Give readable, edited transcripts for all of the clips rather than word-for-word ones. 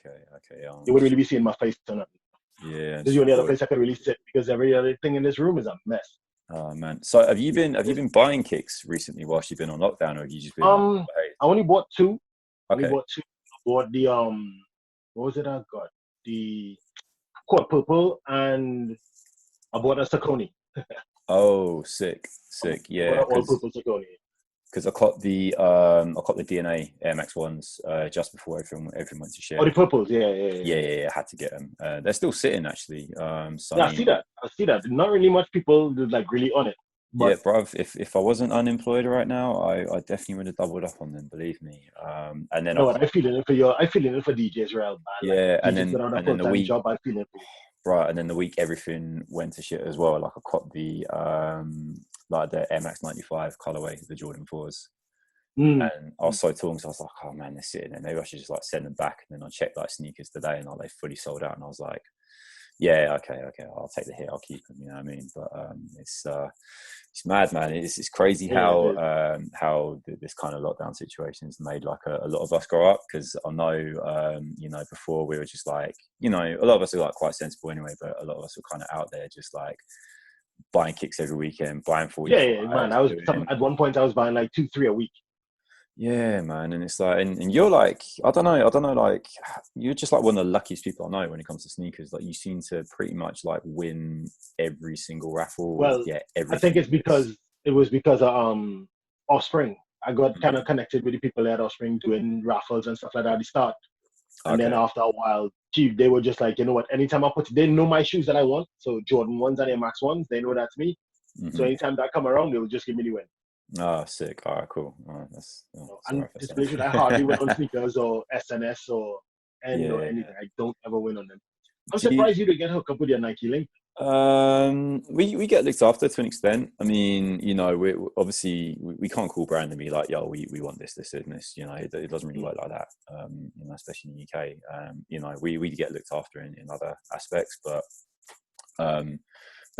Okay. You wouldn't really be seeing my face or nothing. Yeah. This is the only other place I could really sit because every other thing in this room is a mess. Oh man. So have you been buying kicks recently whilst you've been on lockdown, or have you just been like, hey? I only bought two. Okay. I bought the what was it I got? The quad purple, and I bought a Saucony. Oh, sick. I bought Yeah, an all purple Saucony. because I caught the DNA Air Max ones just before everyone went to share. Oh, the purples, yeah. Yeah. I had to get them. They're still sitting actually. So Yeah, I mean, I see that. Not really much people like really on it. yeah, But bruv. If I wasn't unemployed right now, I definitely would have doubled up on them. Believe me. And then you know what? I feeling it for DJs real bad. Like yeah, DJs without a and then full the time week job, I feel it for you. right, and then the week everything went to shit as well. Like I caught the like the Air Max 95 colorway, the Jordan 4s. And I was so torn because I was like, oh man, they're sitting there. Maybe I should just like send them back. And then I checked like sneakers today, and like they fully sold out. And I was like, yeah, okay, I'll take the hit. I'll keep them. You know what I mean? But it's mad, man. It's crazy how this kind of lockdown situation has made like a lot of us grow up. Because I know, before we were just like, a lot of us are like quite sensible anyway, but a lot of us were kind of out there just like buying kicks every weekend, buying 45. Yeah, man. At one point I was buying like 2-3 a week. Yeah, man, and it's like, and you're like, I don't know, like you're just like one of the luckiest people I know when it comes to sneakers. Like you seem to pretty much like win every single raffle. Well, everything. I think it's because of Offspring. I got kind of connected with the people at Offspring doing raffles and stuff like that at the start, and then after a while, they were just like, you know what? Anytime they know my shoes that I want, so Jordan ones and Air Max ones, they know that's me. So anytime that come around, they'll just give me the win. Oh, sick. All right, cool. All right, that's and especially I hardly win on sneakers or SNS or N or anything. I don't ever win on them. I'm surprised you didn't get hooked up with your Nike link. We get looked after to an extent. I mean, we obviously we can't call brand and be like, yo, we want this and this. It doesn't really work like that. Especially in the UK. We get looked after in other aspects, but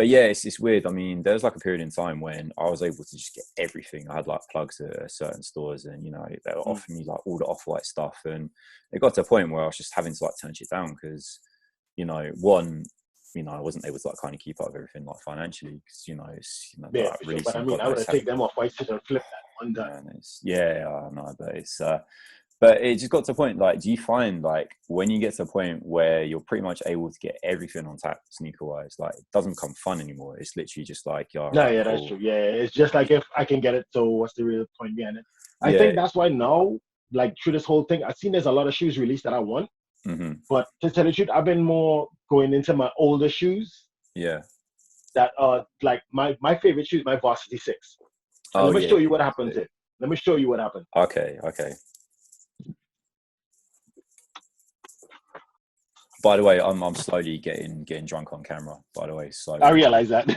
yeah, it's weird. I mean, there was like a period in time when I was able to just get everything. I had like plugs at certain stores, and they were offering me like all the Off-White stuff, and it got to a point where I was just having to like turn shit down because, one, I wasn't able to like kind of keep up with everything like financially because yeah, sure. But I mean, I would have taken them Off-Whites and flip that one time. But it just got to a point, like, do you find, like, when you get to a point where you're pretty much able to get everything on tap sneaker-wise, like, it doesn't become fun anymore. It's literally just like, yeah, that's true. Yeah, it's just like if I can get it, so what's the real point behind it? I think that's why now, like, through this whole thing, I've seen there's a lot of shoes released that I want. But to tell the truth, I've been more going into my older shoes. Yeah. That are, like, my favorite shoes, my Varsity 6. Let me show you what happened to it. Let me show you what happened. Okay. By the way, I'm slowly getting drunk on camera. By the way, so I realize that.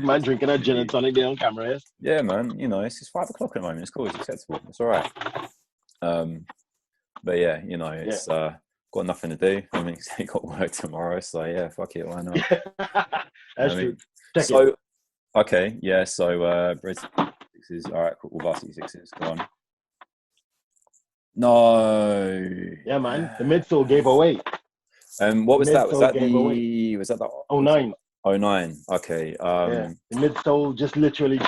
Man drinking a gin and tonic there on camera. Yes? Yeah, man. It's 5 o'clock at the moment. It's cool. It's acceptable. It's all right. But yeah, it's got nothing to do. I mean, I got work tomorrow, so yeah, fuck it. Why not? That's true. So okay, yeah. So sixes. All right, cool. Varsity 6s. Go on. No. Yeah, man. The midsole gave away. What was that? Was that the 09? 09. Okay. Yeah. The midsole just literally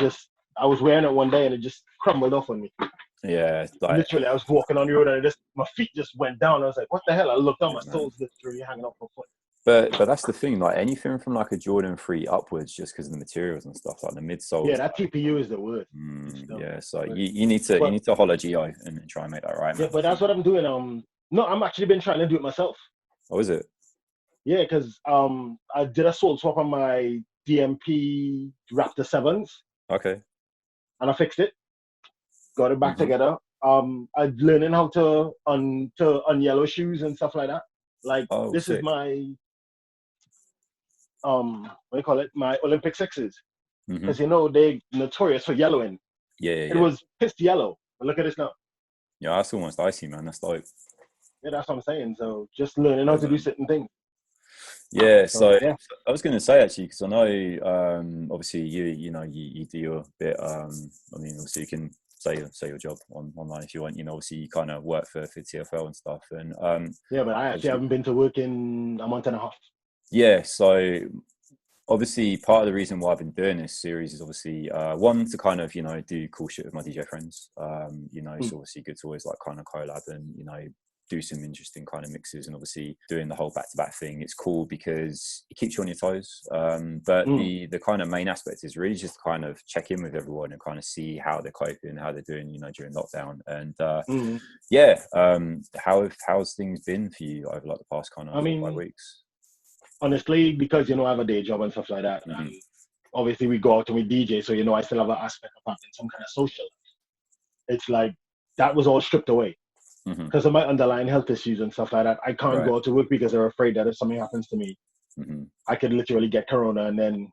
I was wearing it one day and it just crumbled off on me. Yeah. Like, literally, I was walking on the road and my feet just went down. I was like, what the hell? I looked down, my sole's literally hanging off my foot. But that's the thing, like anything from like a Jordan 3 upwards, just because of the materials and stuff, like the midsole. Yeah, that TPU is the word. Yeah, so you need to holler Gio and try and make that right. Yeah, but that's what I'm doing. No, I'm actually been trying to do it myself. Oh, is it? Yeah, because I did a sole swap on my DMP Raptor 7s. Okay. And I fixed it. Got it back together. I'm learning how to yellow shoes and stuff like that. Like this is my what do you call it? My Olympic 6s. Because they're notorious for yellowing. Yeah. It was pissed yellow. But look at this now. Yeah, that's almost icy, man. That's dope. Yeah, that's what I'm saying. So just learning how to do certain things. Yeah, so I was going to say actually, because I know obviously you do your bit. I mean, obviously you can say your job online if you want. Obviously you kind of work for TFL and stuff, and yeah, but I actually haven't been to work in a month and a half. Yeah, so obviously part of the reason why I've been doing this series is obviously one, to kind of do cool shit with my DJ friends. It's obviously good to always like kind of collab and do some interesting kind of mixes, and obviously doing the whole back-to-back thing, it's cool because it keeps you on your toes. But the kind of main aspect is really just kind of check in with everyone and kind of see how they're coping, how they're doing during lockdown. And how's things been for you over like the past kind of 4 or 5 weeks? Honestly, because I have a day job and stuff like that, and obviously we go out and we DJ, so I still have an aspect of having some kind of social life. It's like that was all stripped away because of my underlying health issues and stuff like that. I can't go out to work because they're afraid that if something happens to me, I could literally get corona, and then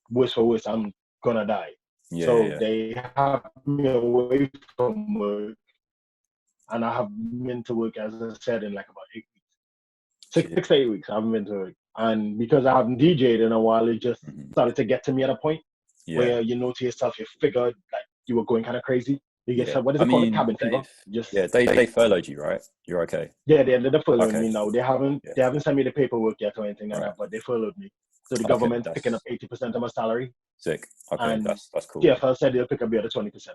worse for worse, I'm gonna die. They have me away from work, and I have been to work, as I said, in like about 8 weeks. 6 to 8 weeks, I haven't been to work. And because I haven't DJ'd in a while, it just started to get to me at a point where to yourself, you figured like you were going kind of crazy. You get what is it called? Cabin fever. They furloughed you, right? You're okay. Yeah, they ended up furloughing me now. They haven't sent me the paperwork yet or anything like that, but they furloughed me. So the government's picking up 80% of my salary. Sick. Okay, and that's cool. TFL said they'll pick up the other 20%.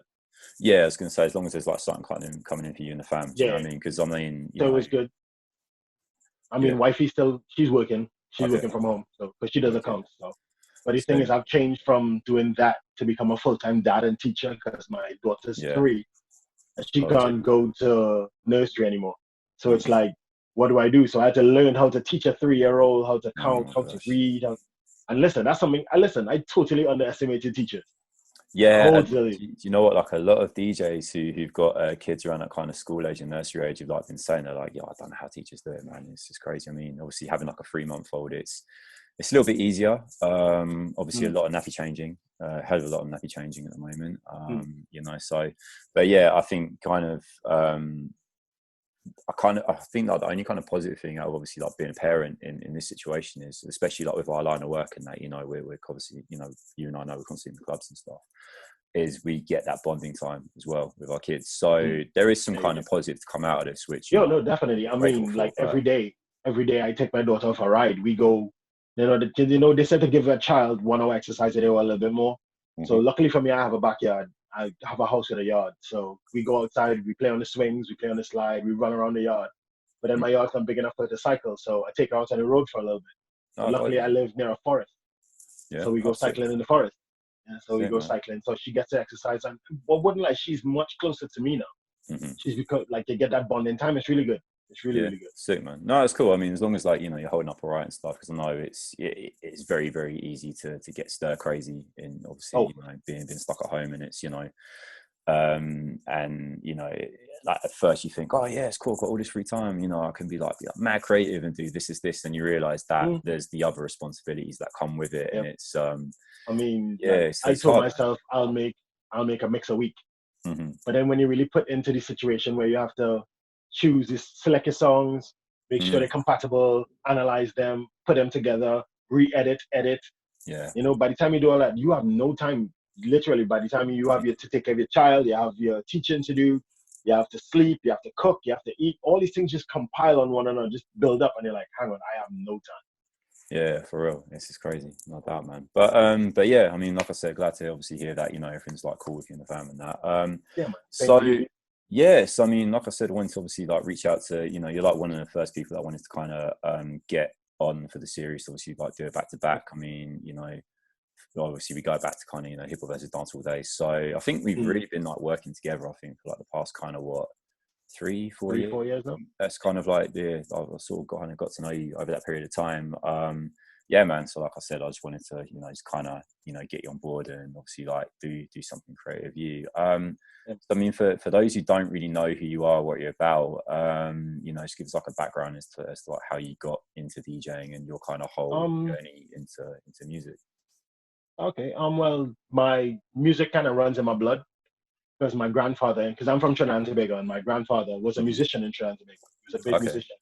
Yeah, I was gonna say, as long as there's like something coming in for you and the fam. Do you know what I mean? Because so it was good. I mean, wifey's she's working. She's working from home, so because she does accounts. So, but the thing is, I've changed from doing that to become a full-time dad and teacher because my daughter's 3, and she can't go to nursery anymore. So it's like, what do I do? So I had to learn how to teach a 3-year-old how to count, how to read. And listen, that's something. I totally underestimated teachers. Yeah, do you know what? Like a lot of DJs who've got kids around that kind of school age and nursery age have like been saying, they're like, I don't know how teachers do it, man. It's just crazy. I mean, obviously having like a 3-month-old, it's a little bit easier. Obviously a lot of nappy changing, hell of a lot of nappy changing at the moment. So, but yeah, I think kind of, I think like the only kind of positive thing out of obviously like being a parent in this situation is, especially like with our line of work and that, we're obviously, you and I know we're constantly in the clubs and stuff, is we get that bonding time as well with our kids. So there is some kind of positive to come out of this, which no, definitely. I mean, like every day I take my daughter for a ride. We go, they said to give a child 1 hour exercise a day or a little bit more. So luckily for me, I have a backyard. I have a house with a yard. So we go outside, we play on the swings, we play on the slide, we run around the yard. But then my yard's not big enough for her to cycle, so I take her out on the road for a little bit. So luckily, I live near a forest. So we go cycling in the forest. So we go cycling. So she gets to exercise. And wouldn't like, she's much closer to me now. She's because like you get that bonding time. It's really good. It's really good. Sick, man. No, it's cool. I mean, as long as like you're holding up all right and stuff, because I know it's very, very easy to get stir crazy in obviously being stuck at home, and it's like at first you think, oh yeah, it's cool, I've got all this free time, I can be like mad creative and do this, and you realize that there's the other responsibilities that come with it, and it's I mean, I told myself I'll make a mix a week, but then when you really put into the situation where you have to select your songs, make sure they're compatible, analyze them, put them together, re-edit, edit. By the time you do all that, you have no time. Literally, by the time you have to take care of your child, you have your teaching to do, you have to sleep, you have to cook, you have to eat. All these things just compile on one another, just build up, and you're like, hang on, I have no time. Yeah, for real. This is crazy. No doubt, man. But yeah, I mean, like I said, glad to obviously hear that, everything's like cool with you and the fam and that. Yeah, man. So yes, I mean, like I said, I wanted to obviously like reach out to, you're like one of the first people that wanted to kind of get on for the series, obviously like do it back to back. I mean, obviously we go back to kind of hip hop versus dancehall days. So I think we've really been like working together, I think, for like the past kind of 4 years now. That's kind of like I've sort of got to know you over that period of time. Yeah, man. So like I said, I just wanted to, just kind of, get you on board and obviously like do something creative. So, I mean, for those who don't really know who you are, what you're about, just give us like a background as to like how you got into DJing and your kind of whole journey into music. Okay. Well, my music kind of runs in my blood because my grandfather, because I'm from Trinidad and Tobago, and my grandfather was a musician in Trinidad and Tobago. He was a big musician.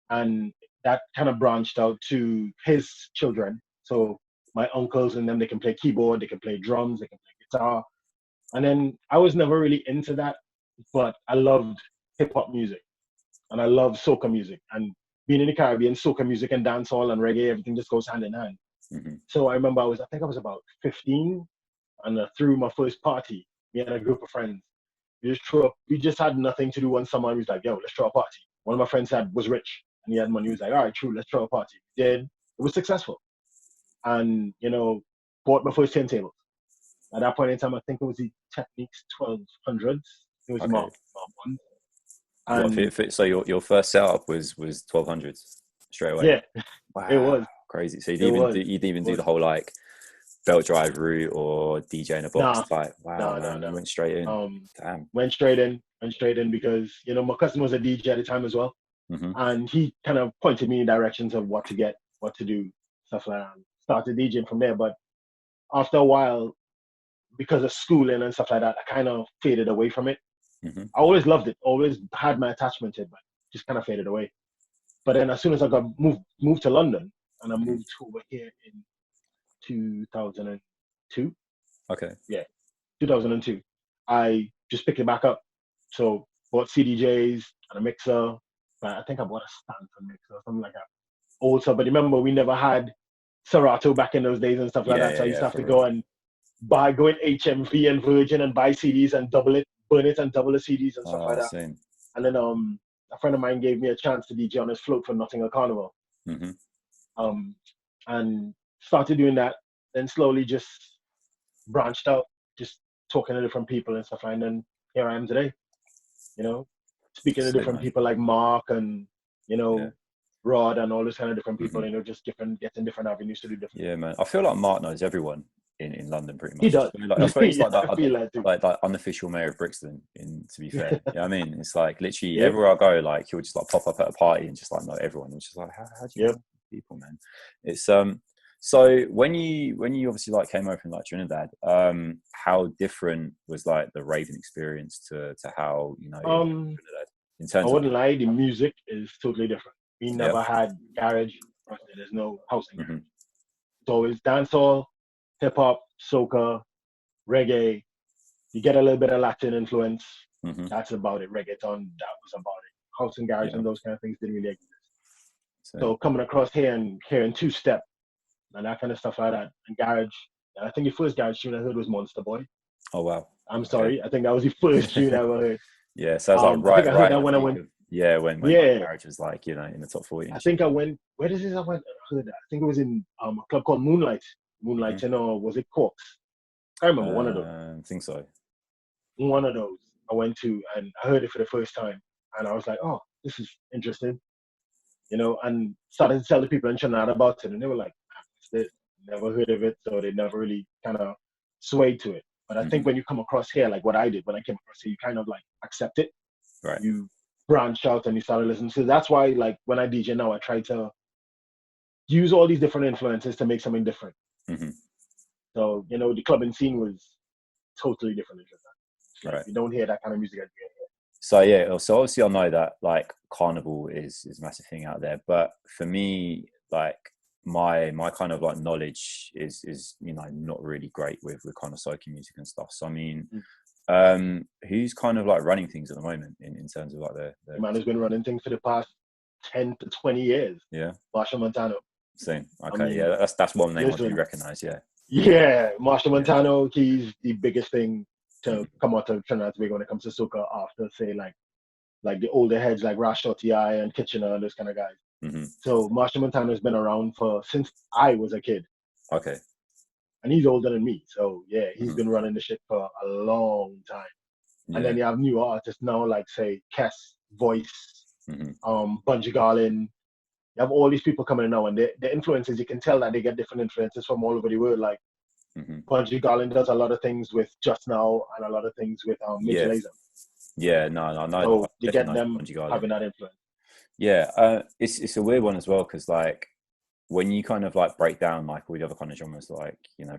And that kind of branched out to his children. So my uncles and them, they can play keyboard, they can play drums, they can play guitar. And then I was never really into that, but I loved hip hop music and I love soca music. And being in the Caribbean, soca music and dancehall and reggae, everything just goes hand in hand. Mm-hmm. So I remember I think I was about 15, and through my first party, me and a group of friends, we just had nothing to do one summer. And we was like, yo, let's throw a party. One of my friends was rich and he had money. He was like, all right, true, let's throw a party. We did. It was successful. And, bought my first turntable. At that point in time, I think it was the Technics 1200s. It was Okay. Mark 1. So your first setup was 1200s straight away. Yeah, Wow, it was crazy. So you didn't even do the whole like belt drive route or DJ in a box type. Wow, man, you went straight in. Damn. Went straight in because my cousin was a DJ at the time as well, and he kind of pointed me in directions of what to get, what to do, stuff like that. Started DJing from there, but after a while, because of schooling and stuff like that, I kind of faded away from it. I always loved it, always had my attachment to it, but just kind of faded away. But then as soon as I got moved to London, and I moved over here in 2002. Okay. Yeah, 2002. I just picked it back up. So bought CDJs and a mixer. I think I bought a Stanton mixer or something like that. Also, but remember we never had Serato back in those days and stuff like that. So I used to have to go in HMV and Virgin and buy CDs and burn it and double the CDs and stuff like that. Same. And then a friend of mine gave me a chance to DJ on his float for Nottingham Carnival. And started doing that. Then slowly just branched out, just talking to different people and stuff. And then here I am today, speaking to different people like Mark and, Rod and all those kind of different people, just getting different avenues to do different. Yeah, man. I feel like Mark knows everyone in London pretty much. He does. I suppose he's like unofficial mayor of Brixton, to be fair. You know what I mean? It's like literally everywhere I go, like he'll just like pop up at a party and just like know everyone. It's just like, how do you know people, man? It's so when you obviously like came over from like Trinidad, how different was like the raving experience to how Trinidad? In terms I wouldn't lie, the music is totally different. We never had garage. There's no house in garage. It's always dancehall, hip hop, soca, reggae. You get a little bit of Latin influence. That's about it. Reggaeton, that was about it. House and garage and those kind of things didn't really exist. So coming across here and hearing two-step and that kind of stuff like that, and garage. And I think the first garage tune I heard was Monster Boy. Oh wow! I'm sorry, I think that was the first tune I ever heard. Yeah, so I was like I heard that when I went. When garage was like in the top 40. I think I went. Where did I went? I heard that. I think it was in a club called Moonlight. Or was it Corks? I remember one of those. I think so. One of those I went to, and I heard it for the first time, and I was like, "Oh, this is interesting," and started to tell the people in Trinidad about it, and they were like, "What's this? Never heard of it," so they never really kind of swayed to it. But I think when you come across here, like what I did when I came across here, you kind of like accept it. Right. You branch out and you start listening. So that's why, like when I DJ now, I try to use all these different influences to make something different. So the clubbing scene was totally different. Right. You don't hear that kind of music again here. So obviously I know that like carnival is a massive thing out there, but for me, like my kind of like knowledge is not really great with kind of soca music and stuff. So I mean, who's kind of like running things at the moment in terms of like the man who's been running things for the past 10 to 20 years. Yeah. Marshall Montano. Same. Okay. That's one name I do recognize. Yeah. Marshall Montano. He's the biggest thing to come out of Trinidad Tobago when it comes to soca after say like the older heads like Raskal and Kitchener and those kind of guys. So Marshall Montano has been around since I was a kid. Okay. And he's older than me. So yeah, he's been running the shit for a long time. And then you have new artists now like say Kess, Voice, Bungie Garlin. You have all these people coming in now, and the influences, you can tell that they get different influences from all over the world. Like Bungie Garlin does a lot of things with Just Now and a lot of things with Mitch Laser. Yeah, no, so you get them having that influence. Yeah, it's a weird one as well because like when you kind of like break down like all the other kind of genres, like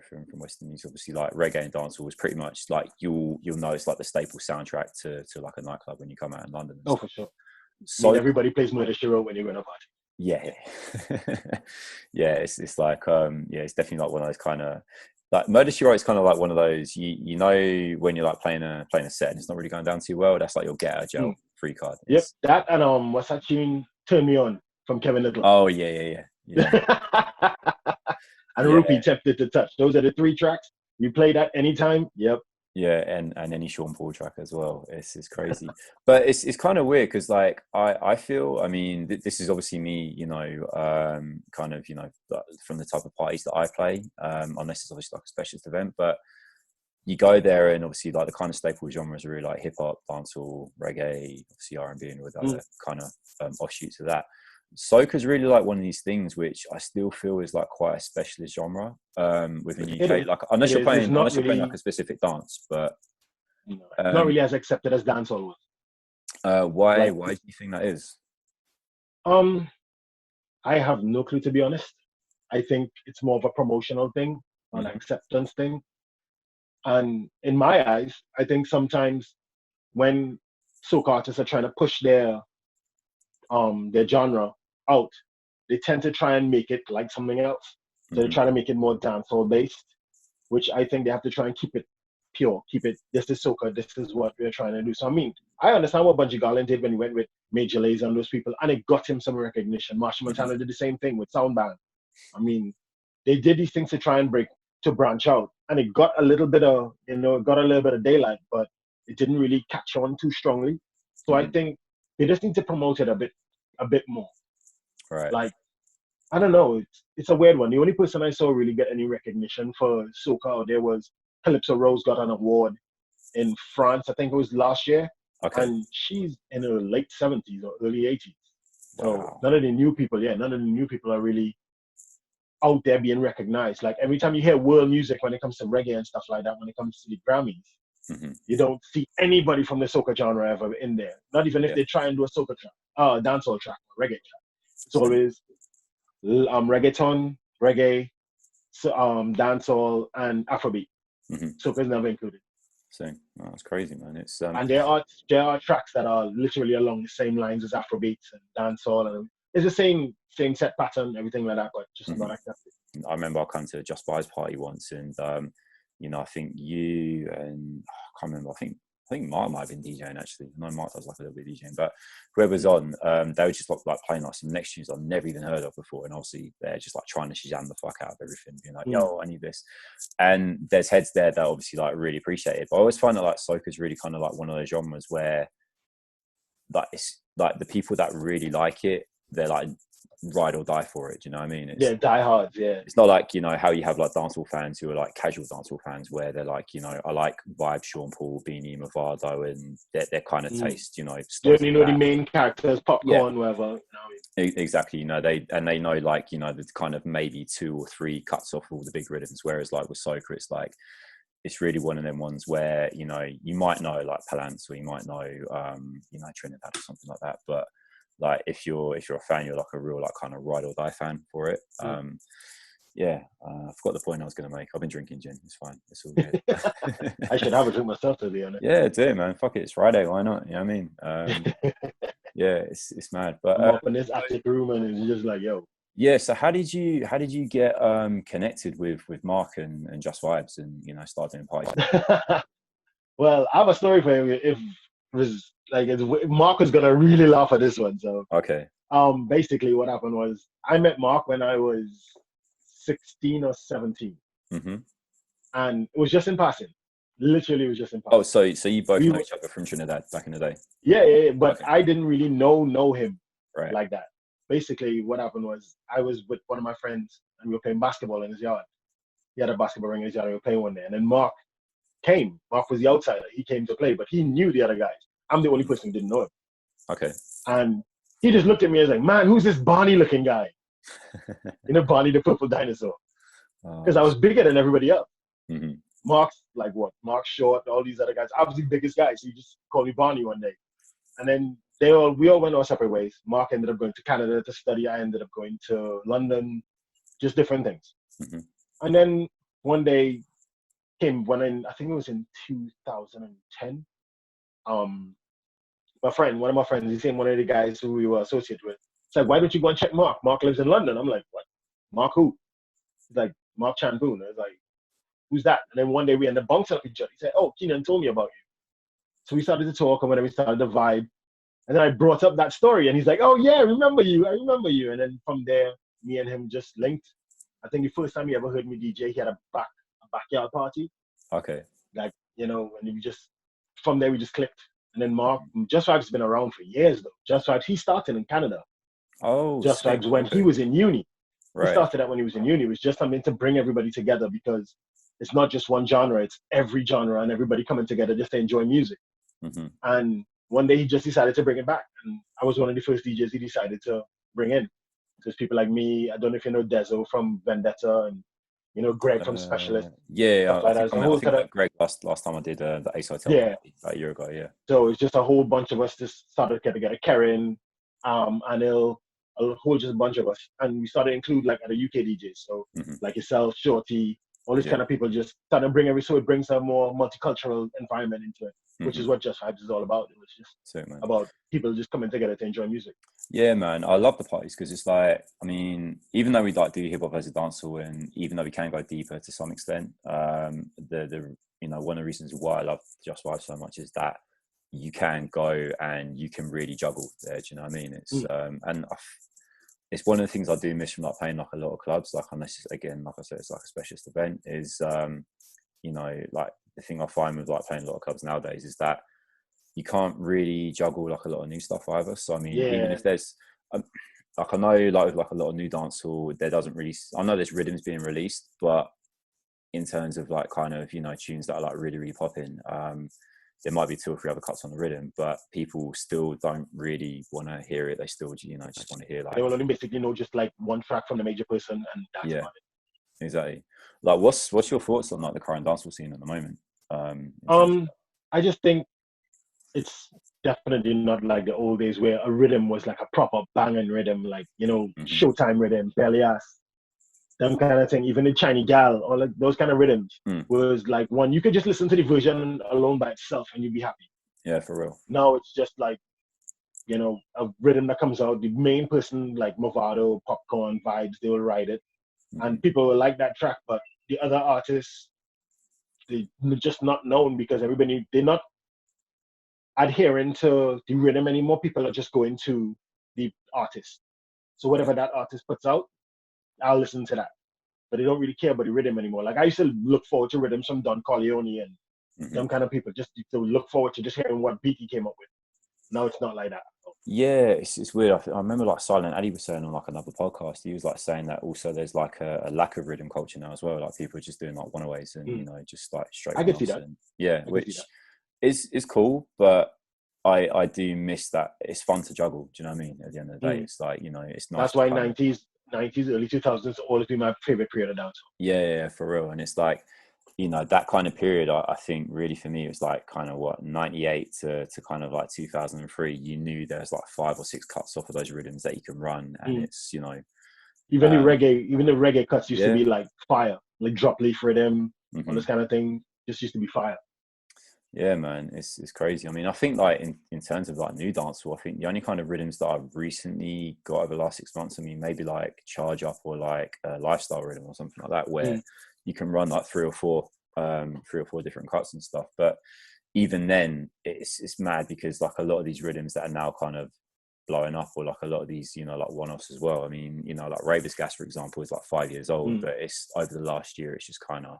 from Western music, obviously like reggae and dancehall was pretty much like you'll know it's like the staple soundtrack to like a nightclub when you come out in London. Oh, for sure. So everybody plays Murder She Wrote when you're in a party. Yeah. Yeah, it's like it's definitely like one of those kind of like Murder She Wrote is kind of like one of those you know when you're like playing a set and it's not really going down too well. That's like your get out of jail free card. Yep, that and what's that tune? Turn Me On from Kevin Little. Oh yeah. And Rupee Tempted to Touch. Those are the 3 tracks. You play that anytime. Yep. Yeah, and any Sean Paul track as well. It's crazy, but it's kind of weird because like I feel, I mean, this is obviously me, you know, kind of, you know, from the type of parties that I play, unless it's obviously like a specialist event, but you go there and obviously like the kind of staple genres are really like hip hop, dancehall, reggae, obviously R&B, and with other kind of offshoots of that. Soca is really like one of these things which I still feel is like quite a specialist genre within the UK. Like unless you're playing like a specific dance, but not really as accepted as dancehall was. Why do you think that is? I have no clue, to be honest. I think it's more of a promotional thing, an acceptance thing. And in my eyes, I think sometimes when soca artists are trying to push their genre out, they tend to try and make it like something else. So they try to make it more dancehall based, which I think they have to try and keep it pure, keep it, this is soca, this is what we're trying to do. So I mean, I understand what Bunji Garlin did when he went with Major Lazer and those people, and it got him some recognition. Marshall Montana did the same thing with Soundband. I mean, they did these things to try and branch out, and it got a little bit of, you know, it got a little bit of daylight, but it didn't really catch on too strongly. So I think they just need to promote it a bit more. Right. Like, I don't know, it's a weird one. The only person I saw really get any recognition for soca out there was Calypso Rose, got an award in France, I think it was last year. Okay. And she's in her late 70s or early 80s. So wow. none of the new people are really out there being recognized. Like every time you hear world music when it comes to reggae and stuff like that, when it comes to the Grammys, you don't see anybody from the soca genre ever in there. Not even if they try and do a soca track, dancehall track or reggae track. It's always reggaeton, reggae, dancehall, and Afrobeat. Soca is never included. So that's crazy, man. It's and there are tracks that are literally along the same lines as Afrobeats and dancehall, and it's the same set pattern, everything like that, but just not accepted. I remember I come to a Just Vibez party once, and you know, I think you and I can't remember. I think Mark might have been DJing actually. No, Mark does like a little bit of DJing, but whoever's on, they were just like playing like some next tunes I've never even heard of before, and obviously they're just like trying to Shazam the fuck out of everything, being like, "Yo, I need this." And there's heads there that obviously like really appreciate it, but I always find that like soca is really kind of like one of those genres where like it's like the people that really like it, they're like ride or die for it. Do you know what I mean? It's, diehards. Yeah. It's not like, you know, how you have like dancehall fans who are like casual dancehall fans where they're like, you know, I like Vibez, Sean Paul, Beanie, Mavado, and their kind of taste, you know. You know the main characters, Popcorn, whatever. You know, exactly. You know, they know like, you know, the kind of maybe 2 or 3 cuts off all the big rhythms. Whereas like with soca, it's like, it's really one of them ones where, you know, you might know like Palance or you might know, you know, Trinidad or something like that, but like if you're a fan, you're like a real like kind of ride or die fan for it. I forgot the point I was going to make. I've been drinking gin. It's fine. It's all good. I should have a drink myself, to be honest. Yeah, do it, man. Fuck it. It's Friday. Why not? You know what I mean? Yeah, it's mad. But I'm up in this attic room and it's just like, yo. Yeah. So how did you get connected with Mark and Just Vibez and, you know, start doing parties? Well, I have a story for him. If it was like, Mark was gonna really laugh at this one. So okay. Basically, what happened was I met Mark when I was 16 or 17, and it was just in passing. Literally, it was just in passing. Oh, so you both know each other from Trinidad back in the day? Yeah. But I didn't really know him like that. Basically, what happened was I was with one of my friends and we were playing basketball in his yard. He had a basketball ring in his yard. We were playing one day, and then Mark came. Mark was the outsider. He came to play, but he knew the other guys. I'm the only person who didn't know him. Okay. And he just looked at me and was like, "Man, who's this Barney-looking guy?" You know, Barney the purple dinosaur. Because I was bigger than everybody else. Mark's like what? Mark Short, all these other guys. I was the biggest guy, so he just called me Barney one day. And then we all went our separate ways. Mark ended up going to Canada to study. I ended up going to London, just different things. And then one day came when I think it was in 2010. One of my friends, he's one of the guys who we were associated with. It's like, why don't you go and check Mark? Mark lives in London. I'm like, what? Mark who? He's like, Mark Champoon. I was like, who's that? And then one day we ended up bouncing up each other. He said, oh, Keenan told me about you. So we started to talk, and when we started to vibe, and then I brought up that story, and he's like, oh yeah, I remember you. And then from there, me and him just linked. I think the first time he ever heard me DJ, he had a backyard party. Okay. Like, and we just, from there we just clicked. And then Mark, Just Vibes has been around for years though. Just Vibes, he started in Canada. Oh, Just Vibes when he was in uni. Right. He started that when he was in uni. It was just something to bring everybody together, because it's not just one genre, it's every genre and everybody coming together just to enjoy music. Mm-hmm. And one day he just decided to bring it back. And I was one of the first DJs he decided to bring in. There's people like me, I don't know if you know Dezo from Vendetta, and Greg from Specialist. Yeah, I like think that Greg last time I did the Ace Hotel about a year ago, yeah. So it's just a whole bunch of us just started to get together. Karen, Anil, a whole just bunch of us. And we started to include like other UK DJs. So like yourself, Shorty, all these kind of people just started to bring so it brings a more multicultural environment into it, which is what Just Vibes is all about. It was just about people just coming together to enjoy music. Yeah, man. I love the parties because it's like, I mean, even though we like do hip hop as a dancehall, and even though we can go deeper to some extent, the one of the reasons why I love Just Vibes so much is that you can go and you can really juggle there. Do you know what I mean? It's it's one of the things I do miss from like playing like a lot of clubs. Like unless again, like I said, it's like a specialist event. Is like the thing I find with like playing a lot of clubs nowadays is that you can't really juggle like a lot of new stuff either. So I mean, even if there's like I know like with like a lot of new dancehall, there doesn't really. I know there's rhythms being released, but in terms of like kind of tunes that are like really really popping, there might be 2 or 3 other cuts on the rhythm, but people still don't really want to hear it. They still just want to hear like they will only basically know just like one track from the major person, and that's about it. Exactly. Like what's your thoughts on like the current dancehall scene at the moment? I just think it's definitely not like the old days where a rhythm was like a proper banging rhythm, like Showtime rhythm, belly ass, them kind of thing. Even the Chinese gal, or like those kind of rhythms was like one you could just listen to the version alone by itself and you'd be happy. Yeah, for real. Now it's just like a rhythm that comes out. The main person like Movado, Popcorn, Vibes, they will write it, and people will like that track. But the other artists, they're just not known because they're not adhering to the rhythm anymore. People are just going to the artist. So whatever that artist puts out, I'll listen to that. But they don't really care about the rhythm anymore. Like I used to look forward to rhythms from Don Corleone and them kind of people, just to look forward to just hearing what beat he came up with. Now it's not like that. Yeah, it's weird. I remember like Silent Addy was saying on like another podcast, he was like saying that also there's like a lack of rhythm culture now as well. Like people are just doing like one-aways and just like straight. I can see that. And, which is cool, but I do miss that. It's fun to juggle. Do you know what I mean? At the end of the day, it's like it's nice. That's why 90s, early 2000s always been my favorite period of dancehall. Yeah, for real. And it's like that kind of period, I think really for me, it was like kind of what 98 to kind of like 2003. You knew there's like 5 or 6 cuts off of those rhythms that you can run, and it's even the reggae cuts used to be like fire, like drop leaf rhythm, all this kind of thing. Just used to be fire. Yeah, man, it's crazy. I mean, I think like in terms of like new dancehall, I think the only kind of rhythms that I've recently got over the last 6 months, I mean, maybe like Charge Up or like a lifestyle rhythm or something like that, where you can run like 3 or 4 different cuts and stuff. But even then, it's mad because like a lot of these rhythms that are now kind of blowing up, or like a lot of these like one-offs as well. I mean, like Ravis Gas, for example, is like 5 years old, but it's over the last year, it's just kind of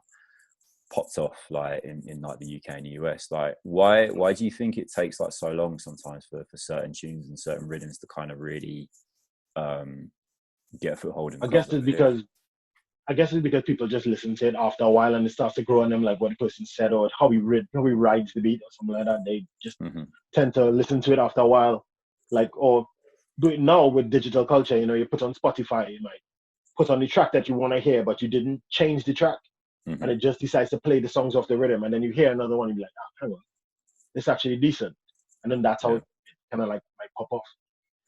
popped off like in like the UK and the US. Like why do you think it takes like so long sometimes for certain tunes and certain rhythms to kind of really get a foothold in? I guess it's because people just listen to it after a while and it starts to grow on them, like what the person said or how he rides the beat or something like that. They just tend to listen to it after a while, like, or do it now with digital culture. You put on Spotify, you might put on the track that you want to hear, but you didn't change the track. And it just decides to play the songs off the rhythm, and then you hear another one and you're like, hang on, it's actually decent. And then that's how it kind of like might pop off.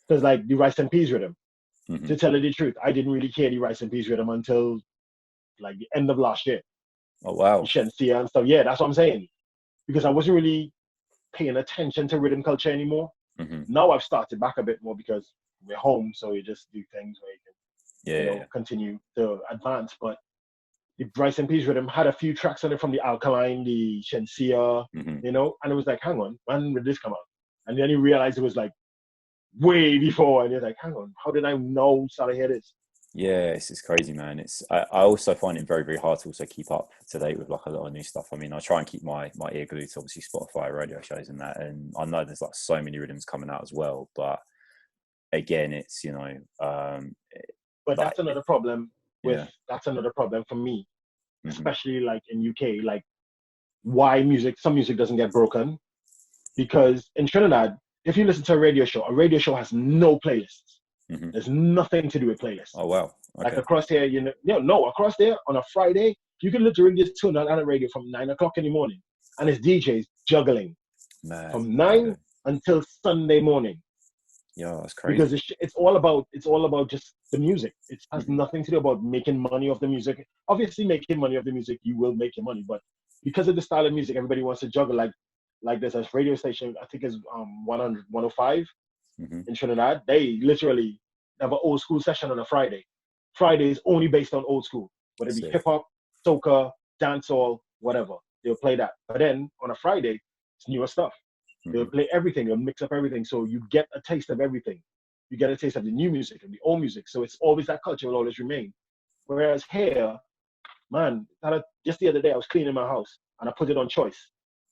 Because like the Rice and Peas rhythm, to tell you the truth, I didn't really hear the Rice and Peas rhythm until like the end of last year. Oh wow. Shensia and stuff. Yeah, that's what I'm saying. Because I wasn't really paying attention to rhythm culture anymore. Now I've started back a bit more because we're home, so you just do things where you can continue to advance. But the Bryce and Peas rhythm had a few tracks on it from the Alkaline, the Shensia, Mm-hmm. you know, and it was like, hang on, when did this come out? And then you realize it was like way before, and you're like, hang on, how did I know start to hear this? Yeah, it's crazy, man. I also find it very, very hard to also keep up to date with like a lot of new stuff. I mean, I try and keep my ear glued to obviously Spotify radio shows and that, and I know there's like so many rhythms coming out as well. But again, it's But like that's another problem yeah, that's another problem for me, mm-hmm. especially like in UK, like why some music doesn't get broken. Because in Trinidad, if you listen to a radio show has no playlists. Mm-hmm. There's nothing to do with playlists. Oh wow, Like okay. across here, across there on a Friday, you can literally just tune on a radio from 9 o'clock in the morning, and it's DJs juggling from 9 Okay. until Sunday morning. Yeah, that's crazy. Because it's all about just the music. It has Mm-hmm. nothing to do about making money off the music. Obviously, making money off the music, you will make your money, but because of the style of music, everybody wants to juggle. Like there's a radio station, I think it's 100, 105 Mm-hmm. in Trinidad. They literally have an old school session on a Friday. Friday is only based on old school, whether it be Sick. hip hop, soca, dancehall, whatever. They'll play that. But then on a Friday, it's newer stuff. They'll Mm-hmm. play everything. They'll mix up everything. So you get a taste of everything. You get a taste of the new music and the old music. So it's always that culture will always remain. Whereas here, man, just the other day I was cleaning my house and I put it on choice,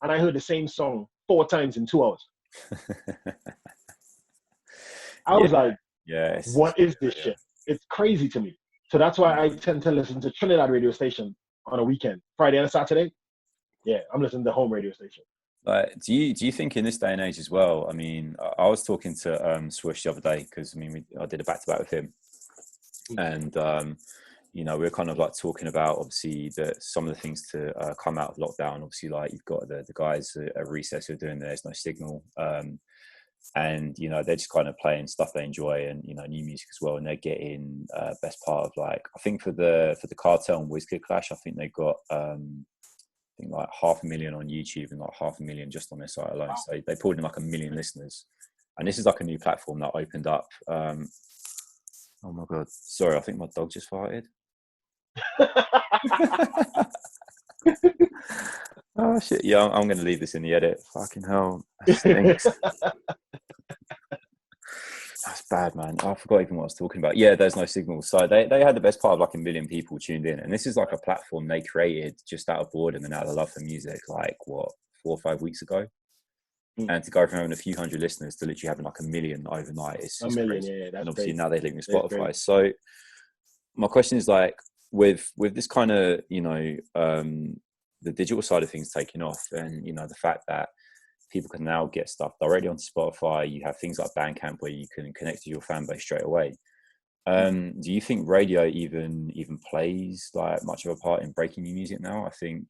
and I heard the same song 4 times in 2 hours. I was like, yeah, what is this shit? It's crazy to me. So that's why I tend to listen to Trinidad radio station on a weekend. Friday and Saturday, yeah, I'm listening to home radio station. Like, do you think in this day and age as well? I mean, I was talking to Swish the other day because I mean I did a back to back with him, and we were kind of like talking about obviously some of the things to come out of lockdown. Obviously, like you've got the guys at Recess who are doing There's No Signal, and they're just kind of playing stuff they enjoy and new music as well, and they're getting best part of like I think for the Cartel and WizKid Clash, I think they got like 500,000 on YouTube and like 500,000 just on their site alone. So they pulled in like 1 million listeners, and this is like a new platform that opened up. Oh my god, sorry, I think my dog just farted. Oh shit, yeah, I'm gonna leave this in the edit. Fucking hell, that stinks. That's bad, man. I forgot even what I was talking about. Yeah, There's No Signal. So they had the best part of like 1 million people tuned in. And this is like a platform they created just out of boredom and out of love for music, like what, 4 or 5 weeks ago? And to go from having a few hundred listeners to literally having like 1 million overnight, it's 1 million, crazy. yeah, that's and obviously crazy. now they're linking with Spotify. So my question is like, with this kind of, the digital side of things taking off and, the fact that people can now get stuff directly onto Spotify. You have things like Bandcamp where you can connect to your fan base straight away. Do you think radio even plays like much of a part in breaking new music now? I think,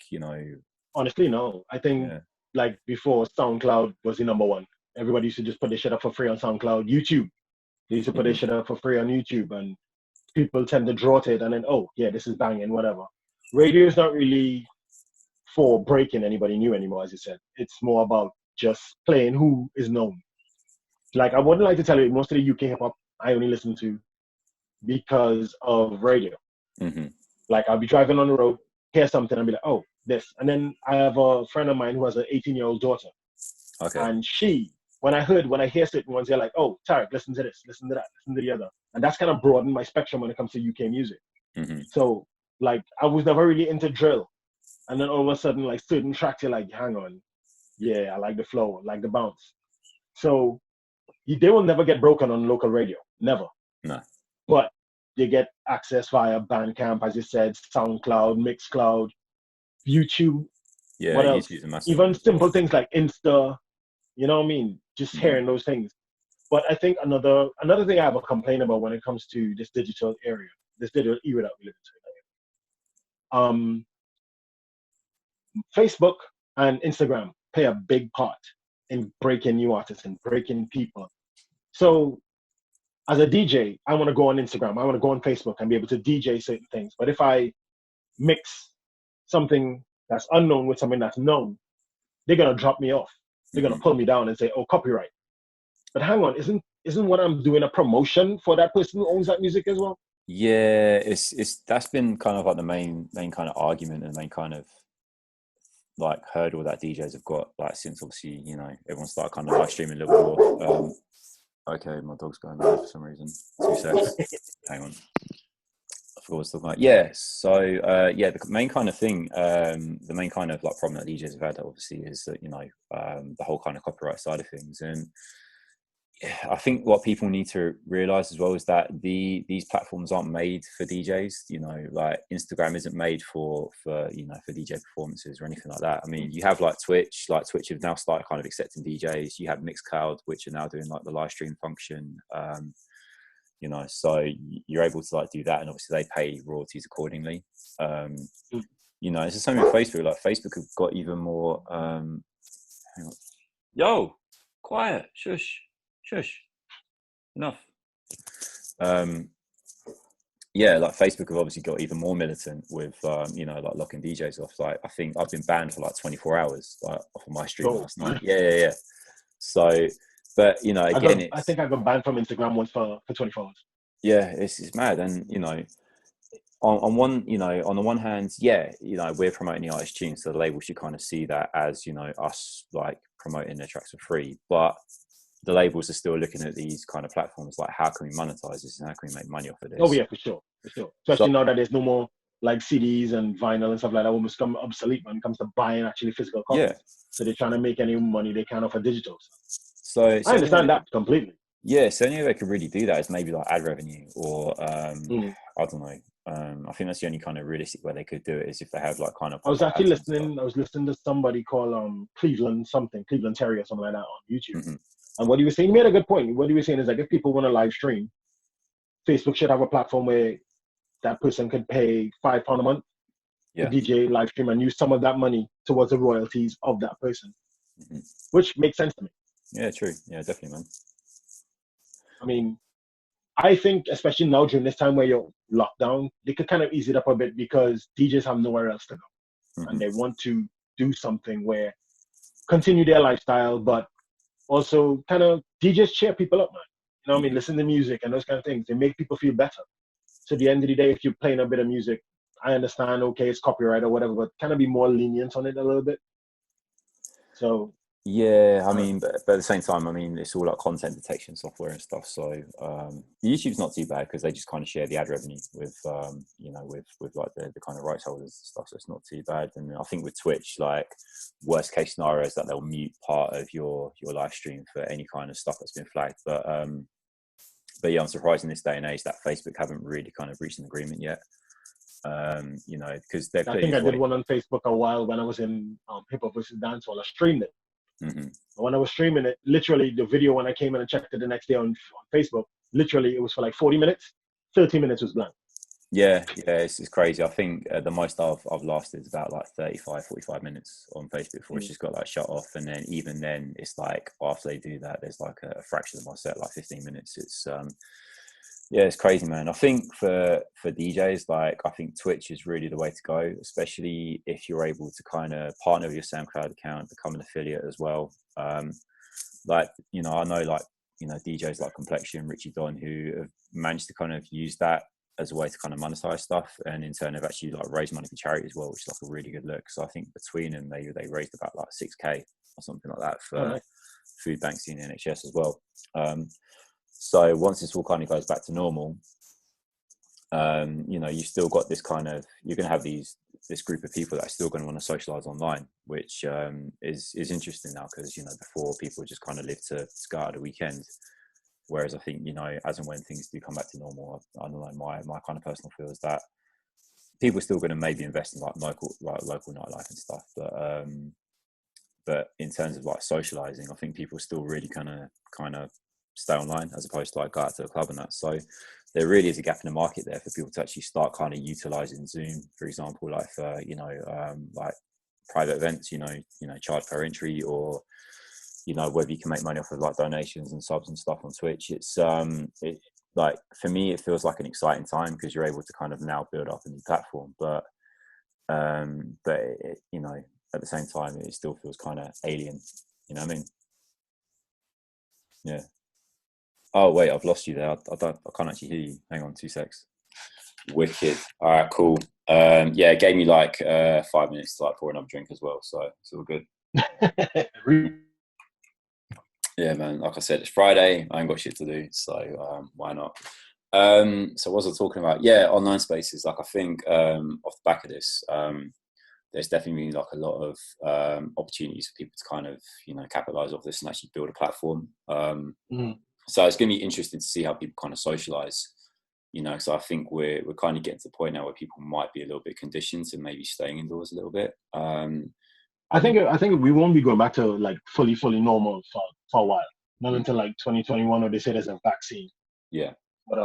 Honestly, no. I think like before, SoundCloud was the number one. Everybody used to just put their shit up for free on SoundCloud. YouTube, they used to put their shit up for free on YouTube, and people tend to draw to it and then, oh, yeah, this is banging, whatever. Radio is not really for breaking anybody new anymore, as you said. It's more about just playing who is known. Like, I wouldn't like to tell you, most of the UK hip hop I only listen to because of radio. Like, I'll be driving on the road, hear something, and be like, oh, this. And then I have a friend of mine who has an 18-year-old daughter. Okay. And when I hear certain ones, they're like, oh, Tarek, listen to this, listen to that, listen to the other. And that's kind of broadened my spectrum when it comes to UK music. So, like, I was never really into drill. And then all of a sudden, like, certain tracks, you're like, hang on. Yeah, I like the flow, I like the bounce. So they will never get broken on local radio. Never. No. But they get access via Bandcamp, as you said, SoundCloud, Mixcloud, YouTube. Yeah, what else? YouTube's a massive Even simple things like Insta, you know what I mean? Just hearing those things. But I think another thing I have a complaint about when it comes to this digital era that we live in. Facebook and Instagram play a big part in breaking new artists and breaking people. So as a DJ, I want to go on Instagram, I want to go on Facebook and be able to DJ certain things. But if I mix something that's unknown with something that's known, they're gonna drop me off. They're gonna pull me down and say, oh, copyright. But hang on, isn't what I'm doing a promotion for that person who owns that music as well? Yeah, it's that's been kind of like the main kind of argument and main kind of like hurdle that DJs have got, like since obviously, you know, everyone started kind of live streaming a little more. Okay, my dog's going mad for some reason. 2 seconds. Hang on. I forgot what I was talking about. Yeah, so yeah, the main kind of thing, the main kind of like problem that DJs have had obviously is that, you know, the whole kind of copyright side of things. And I think what people need to realize as well is that these platforms aren't made for DJs. You know, like Instagram isn't made for you know, for DJ performances or anything like that. I mean, you have like Twitch have now started kind of accepting DJs. You have Mixcloud, which are now doing like the live stream function. You know, so you're able to like do that, and obviously they pay royalties accordingly. You know, it's the same with Facebook. Like Facebook have got even more. Hang on. Yo, quiet, shush. Shush. Enough. Yeah, like Facebook have obviously got even more militant with, you know, like locking DJs off. Like, I think I've been banned for like 24 hours like, off of my stream last night. Yeah. So, but you know, again, I think I got banned from Instagram once for 24 hours. Yeah, it's mad, and you know, on one, you know, on the one hand, yeah, you know, we're promoting the artist tunes, so the label should kind of see that as, you know, us like promoting their tracks for free, but the labels are still looking at these kind of platforms like, how can we monetize this and how can we make money off of this? Oh yeah, for sure. Especially now that there's no more like CDs and vinyl and stuff like that almost come obsolete when it comes to buying actually physical copies. Yeah. So they're trying to make any money they can off of digital. So I understand that completely. Yeah, so the only way they could really do that is maybe like ad revenue or I don't know. I think that's the only kind of realistic way they could do it is if they have like kind of. I was listening to somebody called Cleveland Terry or something like that on YouTube. And what he was saying, he made a good point. What he was saying is like, if people want to live stream, Facebook should have a platform where that person could pay £5 a month to DJ live stream and use some of that money towards the royalties of that person, which makes sense to me. Yeah, true. Yeah, definitely, man. I mean, I think especially now during this time where you're locked down, they could kind of ease it up a bit because DJs have nowhere else to go. And they want to do something where continue their lifestyle, but also kind of DJs cheer people up, man. You know what I mean? Listen to music and those kind of things. They make people feel better. So at the end of the day, if you're playing a bit of music, I understand, okay, it's copyright or whatever, but kind of be more lenient on it a little bit. So yeah, I mean, but at the same time, I mean, it's all like content detection software and stuff. So YouTube's not too bad because they just kind of share the ad revenue with, you know, with like the kind of rights holders and stuff. So it's not too bad. And I think with Twitch, like worst case scenario is that they'll mute part of your live stream for any kind of stuff that's been flagged. But yeah, I'm surprised in this day and age that Facebook haven't really kind of reached an agreement yet. You know, because they're. I think I did one on Facebook a while when I was in Hip Hop vs. Dancehall. I streamed it. When I was streaming it, literally the video, when I came in and checked it the next day on Facebook, literally it was for like 40 minutes. 30 minutes was blank. Yeah, it's crazy. I think the most I've lasted is about like 35, 45 minutes on Facebook before it's just got like shut off. And then even then, it's like after they do that, there's like a fraction of my set, like 15 minutes. It's yeah, it's crazy, man. I think for DJs, like I think Twitch is really the way to go, especially if you're able to kind of partner with your SoundCloud account, become an affiliate as well. Like, you know, I know like, you know, DJs like Complexion, Richie Don, who have managed to kind of use that as a way to kind of monetize stuff, and in turn have actually like raised money for charity as well, which is like a really good look. So I think between them, they raised about like 6K or something like that for food banks in the NHS as well. So once this all kind of goes back to normal, you know, you've still got this kind of, you're going to have this group of people that are still going to want to socialize online, which is interesting now, because, you know, before people just kind of lived to go out at the weekend. Whereas I think, you know, as and when things do come back to normal, I don't know, my kind of personal feel is that people are still going to maybe invest in like local nightlife and stuff. But in terms of like socializing, I think people still really kind of stay online as opposed to like go out to a club and that. So there really is a gap in the market there for people to actually start kind of utilizing Zoom, for example, like for, you know, like private events, you know, charge per entry, or, you know, whether you can make money off of like donations and subs and stuff on Twitch. It's like, for me, it feels like an exciting time because you're able to kind of now build up a new platform, but it, you know, at the same time, it still feels kind of alien. You know what I mean? Yeah. Oh wait, I've lost you there. I can't actually hear you. Hang on, 2 secs. Wicked. All right, cool. Yeah, it gave me like 5 minutes to like pour another drink as well, so it's all good. Yeah, man. Like I said, it's Friday. I ain't got shit to do, so why not? So what was I talking about? Yeah, online spaces. Like I think off the back of this, there's definitely been like a lot of opportunities for people to kind of capitalize off this and actually build a platform. So it's going to be interesting to see how people kind of socialize. So I think we're kind of getting to the point now where people might be a little bit conditioned to maybe staying indoors a little bit. I think we won't be going back to like fully normal for a while. Not until like 2021, or they say there's a vaccine. Yeah. But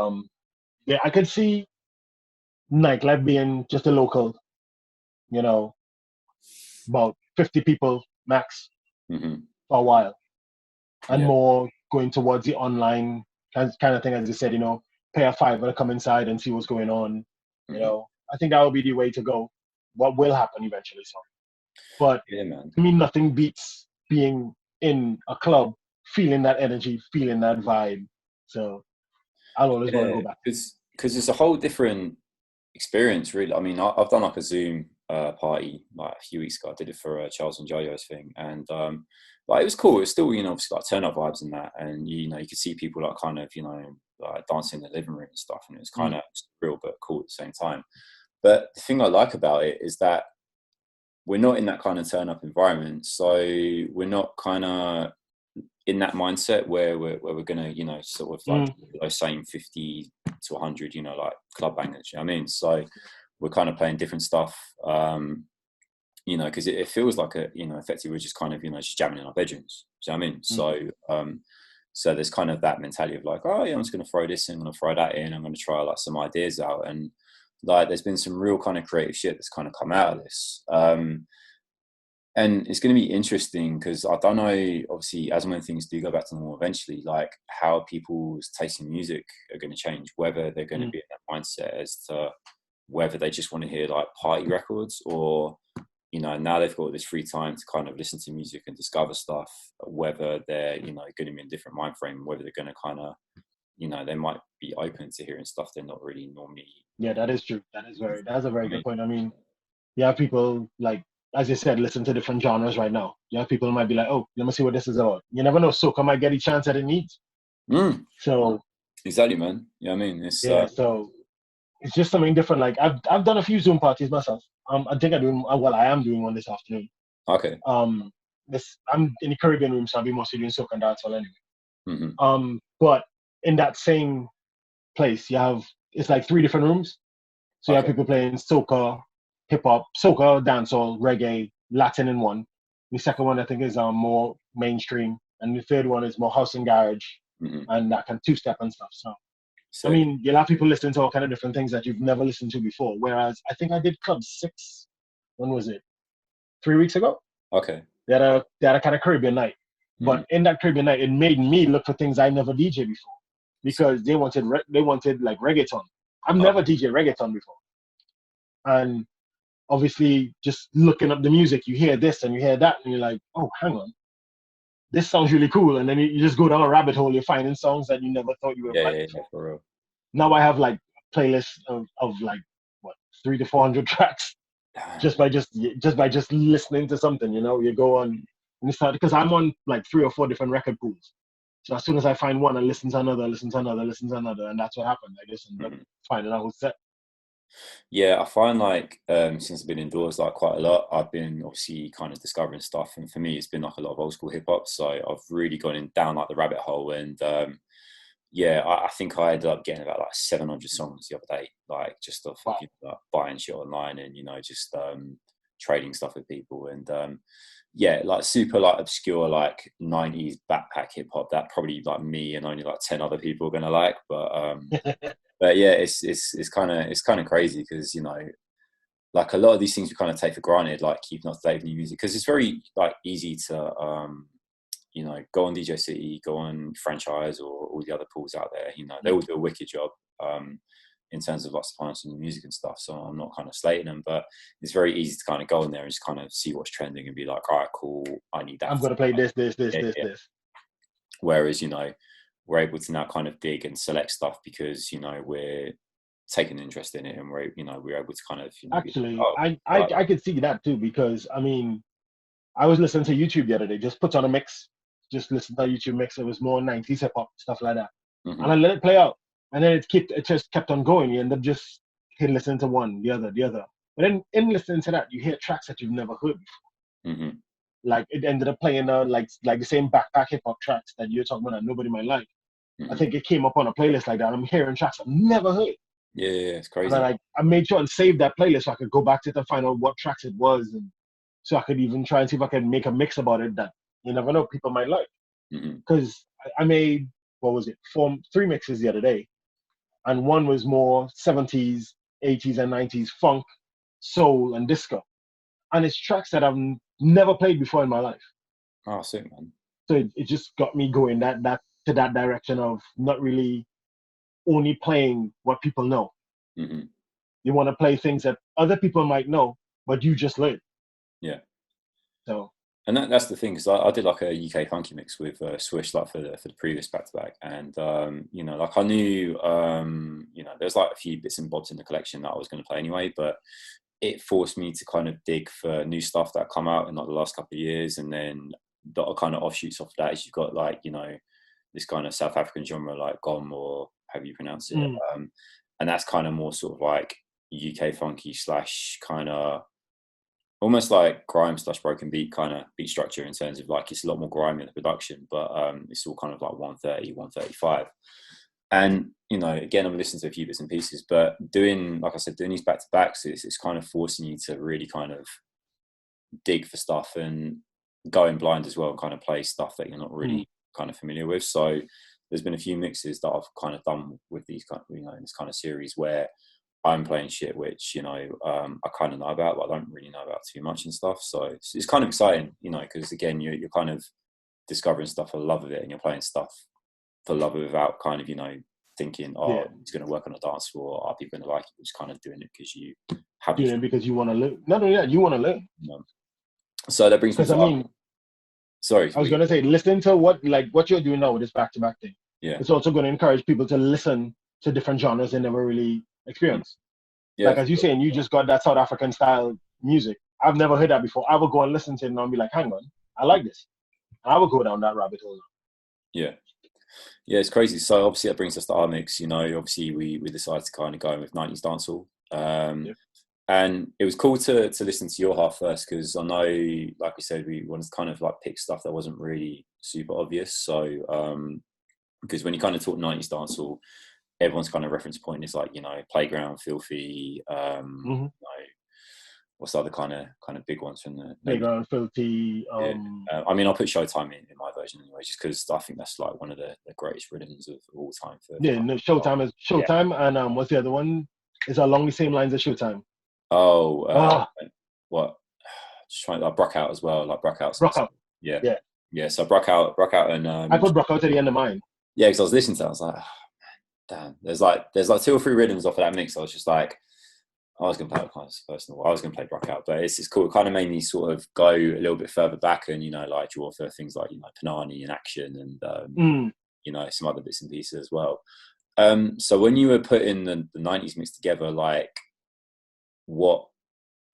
yeah, I could see nightlife being just a local, about 50 people max for a while, and more going towards the online kind of thing, as you said. Pay a $5 to come inside and see what's going on. I think that will be the way to go. What will happen eventually? So, but yeah, man. I mean, nothing beats being in a club, feeling that energy, feeling that vibe. So I'll always want to go back. Because it's a whole different experience, really. I mean, I've done like a Zoom party like a few weeks ago. I did it for Charles and Jojo's thing, and like it was cool. It was still, obviously like turn up vibes and that, and you could see people like kind of like dancing in the living room and stuff, and it was kind of real but cool at the same time. But the thing I like about it is that we're not in that kind of turn up environment, so we're not kind of in that mindset where we're gonna sort of like those same 50 to 100 like club bangers, you know what I mean? So we're kind of playing different stuff, because it feels like effectively we're just kind of just jamming in our bedrooms, do you know what I mean? So there's kind of that mentality of like, oh yeah, I'm just gonna throw this in, I'm gonna throw that in, I'm gonna try like some ideas out, and like there's been some real kind of creative shit that's kind of come out of this. And it's going to be interesting because I don't know, obviously, as and when things do go back to normal eventually, like how people's taste in music are going to change, whether they're going to be in that mindset as to whether they just want to hear like party records, or, now they've got this free time to kind of listen to music and discover stuff, whether they're, going to be in a different mind frame, whether they're going to kind of, they might be open to hearing stuff they're not really normally. Yeah, that is true. That's a very good point. I mean, yeah, people like, as you said, listen to different genres right now. Yeah, people might be like, oh, let me see what this is about. You never know. Soca might get a chance that it needs. So exactly, man. Yeah, I mean, it's so it's just something different. Like I've done a few Zoom parties myself. I think I am doing one this afternoon. Okay. I'm in the Caribbean room, so I'll be mostly doing soca and dancehall anyway. But in that same place, it's like 3 different rooms. So you have people playing soca, hip hop, soca, dancehall, reggae, Latin in one. The second one I think is more mainstream, and the third one is more house and garage, and that kind of 2-step and stuff. So I mean, you'll have people listening to all kind of different things that you've never listened to before. Whereas I think I did Club 6. When was it? 3 weeks ago. Okay. They had a kind of Caribbean night, but in that Caribbean night, it made me look for things I never DJ before, because they wanted like reggaeton. I've never DJ reggaeton before, and obviously just looking up the music, you hear this and you hear that, and you're like, oh, hang on, this sounds really cool, and then you just go down a rabbit hole. You're finding songs that you never thought you would find. Yeah, for real. Now I have like playlists of like what 300 to 400 tracks just by listening to something. You go on and it's because I'm on like 3 or 4 different record pools. So as soon as I find one, I listen to another, and that's what happened. I just ended up finding a whole set. Yeah, I find like since I've been indoors like quite a lot, I've been obviously kind of discovering stuff, and for me it's been like a lot of old school hip hop, so I've really gone down like the rabbit hole, and yeah, I think I ended up getting about like 700 songs the other day, like just off like, buying shit online and just trading stuff with people, and yeah, like super like obscure like 90s backpack hip hop that probably like me and only like 10 other people are gonna like, but yeah, it's kind of crazy because like a lot of these things we kind of take for granted, like keeping up to date with new music, because it's very like easy to go on DJ City, go on Franchise, or all the other pools out there. They all do a wicked job in terms of like supplying some new music and stuff. So I'm not kind of slating them, but it's very easy to kind of go in there and just kind of see what's trending and be like, all right, cool, I need that. I'm gonna play this. Whereas we're able to now kind of dig and select stuff because we're taken an interest in it, and we're able to kind of actually, I could see that too, because I mean, I was listening to YouTube the other day, just put on a mix, just listen to a YouTube mix. It was more 90s hip hop stuff like that, and I let it play out, and then it just kept on going. You end up just listening to one, the other, but then in listening to that, you hear tracks that you've never heard before. Like it ended up playing like the same backpack hip hop tracks that you're talking about that nobody might like. I think it came up on a playlist like that. I'm hearing tracks I've never heard. Yeah, it's crazy. And I made sure and save that playlist so I could go back to it and find out what tracks it was, and so I could even try and see if I could make a mix about it that you never know people might like. Because I made, what was it, 3 mixes the other day, and one was more 70s, 80s, and 90s funk, soul, and disco, and it's tracks that I've never played before in my life. Oh, sick, man. So it just got me going that direction of not really only playing what people know. You want to play things that other people might know, but you just learn. Yeah. So. And that's the thing, because I did like a UK funky mix with Swish, like for the previous back to back, and like I knew there's like a few bits and bobs in the collection that I was going to play anyway, but it forced me to kind of dig for new stuff that come out in like the last couple of years, and then the kind of offshoots off that is you've got like this kind of South African genre like Gom, or however you pronounce it, and that's kind of more sort of like UK funky / kind of almost like grime / broken beat kind of beat structure, in terms of like it's a lot more grimy in the production, but it's all kind of like 130, 135. And again, I'm listening to a few bits and pieces, but doing these back to backs, it's kind of forcing you to really kind of dig for stuff and going blind as well, and kind of play stuff that you're not really kind of familiar with. So there's been a few mixes that I've kind of done with these kind of, in this kind of series where I'm playing shit which I kind of know about, but I don't really know about too much and stuff. So it's kind of exciting, because again you're kind of discovering stuff for the love of it, and you're playing stuff for love of it without kind of thinking, it's going to work on a dance floor, are people going to like it? It's kind of doing it because you have doing it because you want to learn. Not only that, you want to learn. So that brings me to sorry, I was going to say, listening to what you're doing now with this back to back thing. Yeah, it's also going to encourage people to listen to different genres they never really experienced. Yeah, like as you saying, you just got that South African style music. I've never heard that before. I would go and listen to it and I'll be like, hang on, I like this. I would go down that rabbit hole. Yeah, it's crazy. So obviously that brings us to our mix. Obviously we decided to kind of go in with 90s dancehall. And it was cool to listen to your half first, because I know, like we said, we wanted to kind of like pick stuff that wasn't really super obvious. So because when you kind of talk 90s dancehall, everyone's kind of reference point is like, Playground, Filthy, what's the other kind of big ones from the Playground, Filthy. I mean, I'll put Showtime in my version anyway, just because I think that's like one of the greatest rhythms of all time. Showtime is Showtime, and what's the other one? Is along the same lines as Showtime. What? Just trying like Brockout as well, like Brockout. Brockout. Yeah. So Brockout, and I put Brockout at the end of mine. Yeah, because I was listening to it, I was like, damn. There's like 2 or 3 rhythms off of that mix. I was just like, I was going to play it kind of personal. I was going to play Brockout, but it's cool. It kind of made me sort of go a little bit further back and like draw for things like Panani and Action and some other bits and pieces as well. So when you were putting the 90s mix together, like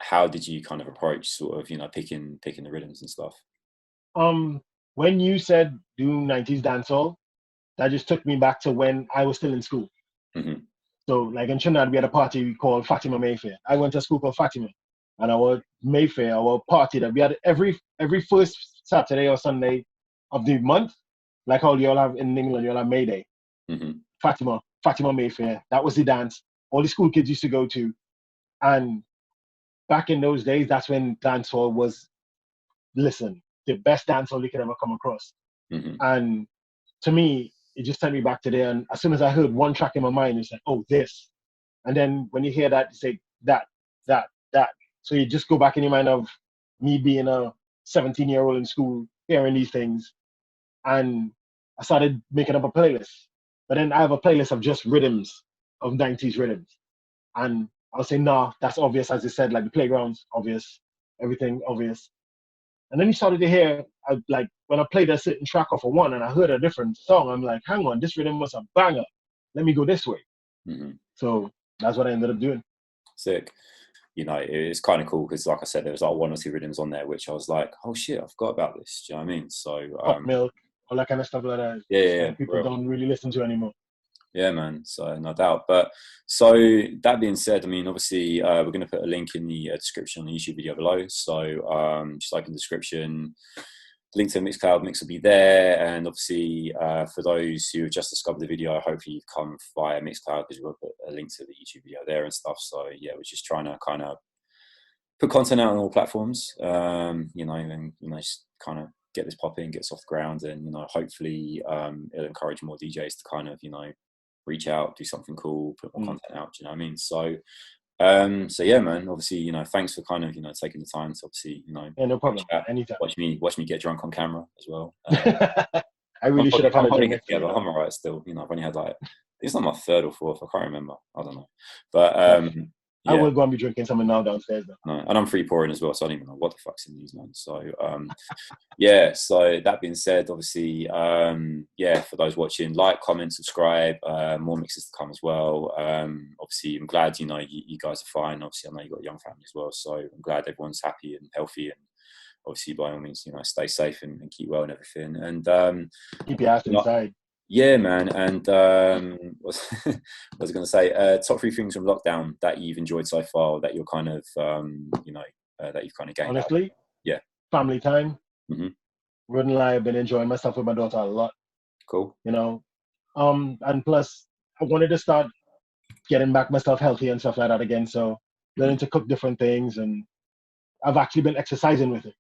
how did you kind of approach sort of picking the rhythms and stuff? When you said do 90s dancehall, that just took me back to when I was still in school. So like in Trinidad, we had a party called Fatima Mayfair. I went to a school called Fatima, and our Mayfair, our party that we had every first Saturday or Sunday of the month, like how you all have in England, you all have May Day. Fatima Mayfair, that was the dance all the school kids used to go to. And back in those days, that's when dancehall was, the best dancehall you could ever come across. And to me, it just sent me back to there. And as soon as I heard one track in my mind, it's like, oh, this. And then when you hear that, you say that. So you just go back in your mind of me being a 17-year-old in school, hearing these things. And I started making up a playlist. But then I have a playlist of just rhythms, of 90s rhythms. And I'll say, nah, that's obvious, as you said, like the Playgrounds, obvious, everything obvious. And then you started to hear, like, when I played a certain track off of one and I heard a different song, I'm like, hang on, this rhythm was a banger. Let me go this way. So that's what I ended up doing. Sick. You know, it's kind of cool because, like I said, there was like 1 or 2 rhythms on there which I was like, oh shit, I forgot about this. Do you know what I mean? So Pop milk, all that kind of stuff like that. yeah, People don't really listen to anymore. Yeah, man. So no doubt. But so that being said, I mean, obviously, we're going to put a link in the description on the YouTube video below. So just like in the description, link to the Mixcloud mix will be there. And obviously, for those who have just discovered the video, hopefully you've come via Mixcloud because we'll put a link to the YouTube video there and stuff. So yeah, we're just trying to kind of put content out on all platforms, you know, and, you know, just kind of get this popping, get this off the ground. And, you know, hopefully it'll encourage more DJs to kind of, you know, reach out, do something cool, put more content out. Do you know what I mean? So yeah, man. Obviously, you know, thanks for kind of, you know, taking the time to obviously, you know, yeah, no problem. Anytime. Watch me get drunk on camera as well. I really should have had a drink together. I'm alright still. You know, I've only had like it's not my 3rd or 4th. I can't remember. I don't know, but I will go and be drinking something now downstairs though. No, and I'm free pouring as well, so I don't even know what the fuck's in these, man. So yeah, so that being said, obviously, yeah, for those watching, like, comment, subscribe, more mixes to come as well. Obviously, I'm glad, you know, you guys are fine. Obviously, I know you've got a young family as well, so I'm glad everyone's happy and healthy, and obviously, by all means, you know, stay safe and keep well and everything. And keep your ass inside. Yeah, man. And what was I going to say? Top 3 things from lockdown that you've enjoyed so far, that you're kind of, you know, that you've kind of gained. Honestly, out. Yeah, family time. Wouldn't lie, I've been enjoying myself with my daughter a lot. Cool. You know, and plus, I wanted to start getting back myself healthy and stuff like that again. So learning to cook different things, and I've actually been exercising with it.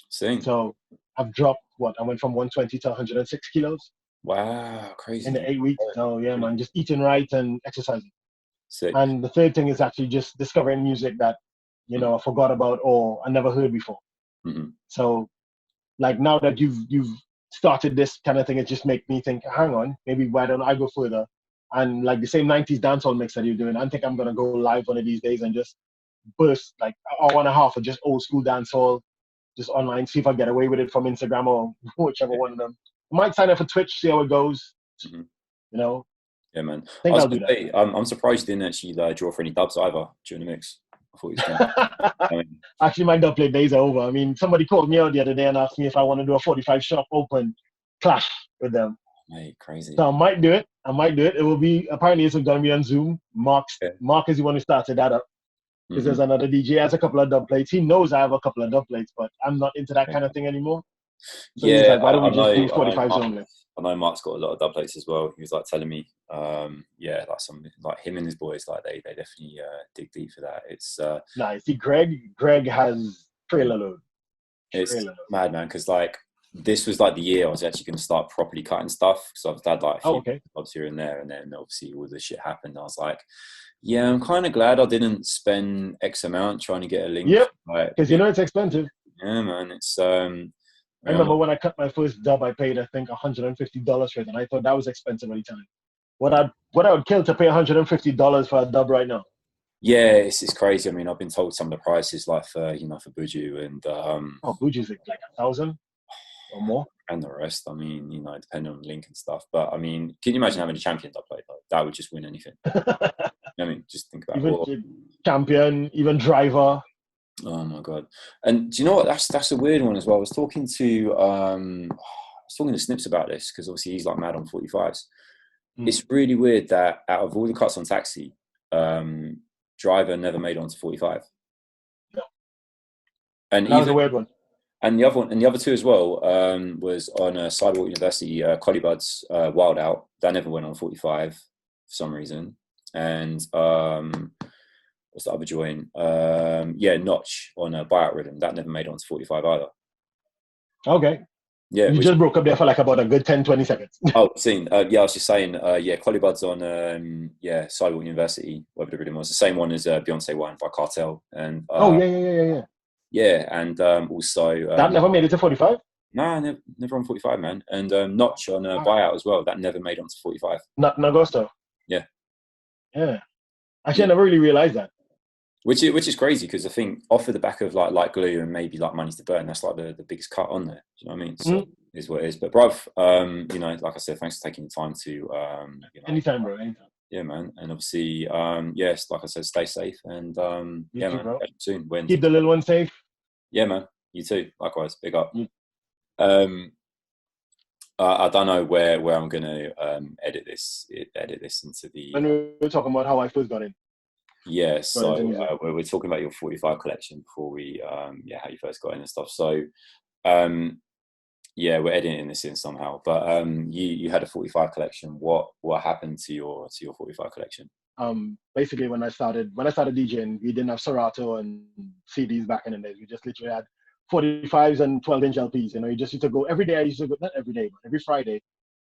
Same. So I've dropped I went from 120 to 106 kilos. Wow, crazy. In the 8 weeks. So yeah, man, just eating right and exercising. Sick. And the third thing is actually just discovering music that, you know, I forgot about or I never heard before. So like now that you've started this kind of thing, it just makes me think, hang on, maybe why don't I go further? And like the same 90s dancehall mix that you're doing, I think I'm gonna go live one of these days and just burst like an hour and a half of just old school dancehall, just online, see if I get away with it from Instagram or whichever one of them. I might sign up for Twitch, see how it goes. You know. Yeah, man. I think I'll do that. Say, I'm surprised you didn't actually draw for any dubs either during the mix. I thought you was going to. Actually, my dub play days are over. I mean, somebody called me out the other day and asked me if I want to do a 45 shop open clash with them. Mate, crazy. So I might do it. It will be, apparently it's going to be on Zoom. Mark is the one who started that up. Because there's another DJ has a couple of dub plates. He knows I have a couple of dub plates, but I'm not into that kind of thing anymore. So yeah, he's like, why don't we just do 45s only? I know Mark's got a lot of dub plates as well. He was like telling me, yeah, like some like him and his boys, like they definitely dig deep for that. It's nice. See, Greg has trailer load. It's mad, man, because like this was like the year I was actually going to start properly cutting stuff, because I've had like a few jobs here and there, and then obviously all this shit happened. I was like, yeah, I'm kind of glad I didn't spend X amount trying to get a link. Yep, because you know it's expensive. Yeah, man, it's I remember when I cut my first dub, I paid, I think, $150 for it, and I thought that was expensive at the time. What I would kill to pay $150 for a dub right now? Yeah, it's crazy. I mean, I've been told some of the prices, like for Buju and Buju's like 1,000 or more, and the rest. I mean, you know, depending on the link and stuff. But I mean, can you imagine having a champion dub plate? Like, that would just win anything. I mean, just think about it. Champion, even driver. Oh my god! And do you know what? That's a weird one as well. I was talking to Snips about this, because obviously he's like mad on 45s. It's really weird that out of all the cuts on Taxi, driver never made onto 45. No. And that was a weird one. And the other two as well was on Sidewalk University, Collybuds, Wild Out. That never went on 45 for some reason. And what's the other joint? Yeah, Notch on a Buyout Rhythm. That never made it onto 45 either. Okay. Yeah. You just broke up there for like about a good 10, 20 seconds. Oh, seen. Yeah, I was just saying, yeah, Collybuds on, yeah, Sidewalk University, whatever the rhythm was. The same one as Beyonce One by Cartel. And yeah. Yeah, and also... that never made it to 45? No, never on 45, man. And Notch on Buyout as well. That never made it onto 45. Not Nagosto? Yeah. Yeah. Actually, I never really realized that. Which is crazy, because I think off of the back of like Glue and maybe like Money's to Burn, that's like the biggest cut on there. Do you know what I mean? So is what it is. But bruv, you know, like I said, thanks for taking the time to anytime, bro. Anytime. Yeah, man. And obviously, yes, like I said, stay safe. And You yeah, too, man, bro. catch you soon. When Keep the little one safe. yeah, man. You too. Likewise. Big up. You, Um, I don't know where I'm going to edit this into the. when we were talking about how I first Yeah, got into so music. we're talking about your 45 collection before we, yeah, how you first got in and stuff. So, yeah, we're editing this in somehow. But you had a 45 collection. What happened to your 45 collection? Basically when I started DJing, we didn't have Serato and CDs back in the days. We just literally had 45s and 12-inch LPs. You know, you just used to go every day. I used to go, not every day, but every Friday,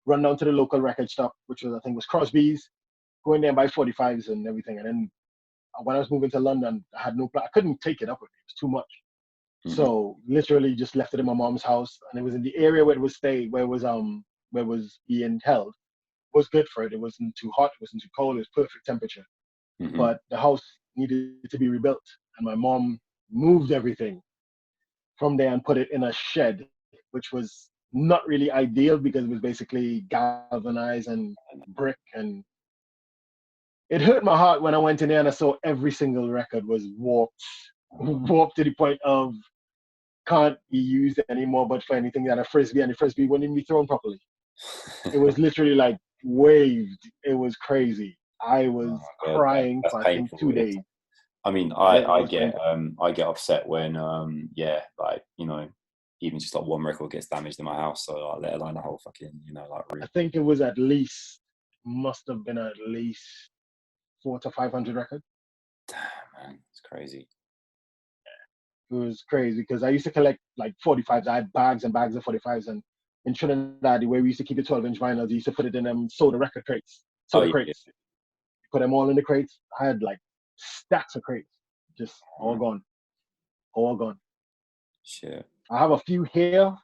run down to the local record shop, which was, I think, was Crosby's, go in there and buy 45s and everything. And then when I was moving to London, I had no plan. I couldn't take it up with me. It was too much. Mm-hmm. So literally just left it in my mom's house, and it was in the area where it was where it was being held. It was good for it. It wasn't too hot. It wasn't too cold. It was perfect temperature. Mm-hmm. But the house needed to be rebuilt, and my mom moved everything from there and put it in a shed, which was not really ideal because it was basically galvanized and brick, and it hurt my heart when I went in there and I saw every single record was warped to the point of can't be used anymore but for anything that a frisbee, and the frisbee wouldn't even be thrown properly. It was literally like waved. It was crazy. I was God, crying that's for I think painful. 2 days. I mean, It I was painful. I get upset when yeah, like, you know, even just like one record gets damaged in my house, so like, let alone the whole fucking, you know, like I roof. think it was must have been at least 400 to 500 records. Damn, man, it's crazy. It was crazy because I used to collect like 45s. I had bags and bags of 45s, and in Trinidad, the way we used to keep the 12-inch vinyls, we used to put it in them soda record crates, Oh soda yeah, crates. Put them all in the crates. I had like stacks of crates, just all gone, all gone. shit. I have a few here,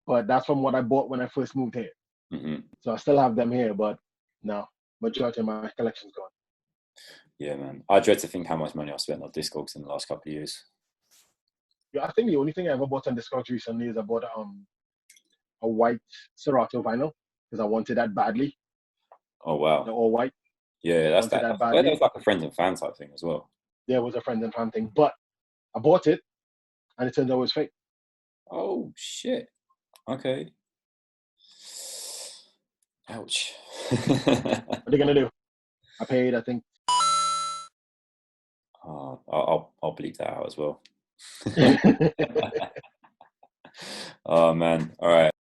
but that's from what I bought when I first moved here. Mm-hmm. So I still have them here, but no, majority of my collection's gone. Yeah, man. I dread to think how much money I spent on Discogs in the last couple of years. Yeah, I think the only thing I ever bought on Discogs recently is I bought a white Serato vinyl because I wanted that badly. Oh wow. The all white. Yeah, I that's wanted that. that That badly. was like a friends and fan type thing as well. There was a friend and fan thing, but I bought it and it turned out it was fake. Oh shit. Okay. Ouch. What are they gonna do? I paid, I think. Oh, I'll bleep that out as well. Oh man. All right.